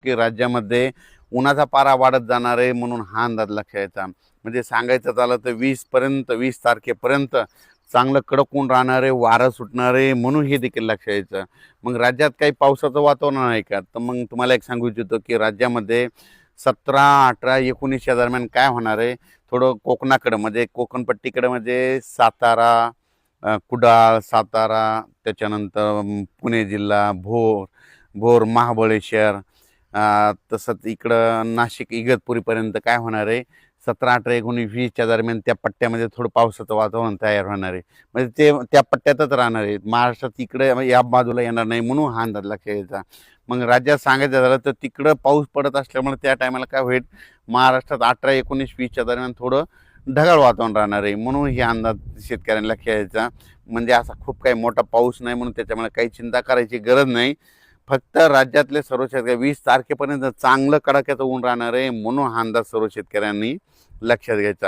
की राज्यामध्ये उन्हाचा पारा वाढत जाणार आहे म्हणून हा अंदाज लक्षात यायचा. म्हणजे सांगायचं झालं तर 20 तारखेपर्यंत चांगलं कडक ऊन राहणार आहे, वारं सुटणार आहे म्हणून हे देखील लक्षात यायचं. मग राज्यात काही पावसाचं वातावरण आहे का? तर मग तुम्हाला एक सांगू इच्छितो की राज्यामध्ये 17, 18, 19 दरम्यान काय होणार आहे, थोडं कोकणाकडं म्हणजे कोकणपट्टीकडं म्हणजे सातारा, कुडाळ, सातारा, त्याच्यानंतर पुणे जिल्हा, भोर, महाबळेश्वर, तसंच इकडं नाशिक इगतपुरीपर्यंत काय होणार आहे, 17, 18, 19, 20च्या दरम्यान त्या पट्ट्यामध्ये थोडं पावसाचं वातावरण तयार होणार आहे. म्हणजे ते त्या पट्ट्यातच राहणार आहे. महाराष्ट्रात इकडे या बाजूला येणार नाही म्हणून हा अंदाज लक्षात घ्यायचा. मग राज्यात सांगायचं झालं तर तिकडं पाऊस पडत असल्यामुळे त्या टायमाला काय होईल, महाराष्ट्रात 18, 19, 20च्या दरम्यान थोडं ढगाळ वातावरण राहणार आहे म्हणून हे अंदाज शेतकऱ्यांना लक्षात घ्यायचा. म्हणजे असा खूप काही मोठा पाऊस नाही म्हणून त्याच्यामुळे काही चिंता करायची गरज नाही. फक्त राज्यातले सर्व शेतकरी 20 तारखेपर्यंत चांगलं कडाक्याचं ऊन राहणार आहे म्हणून हा अंदाज सर्व शेतकऱ्यांनी लक्षात घ्यायचा.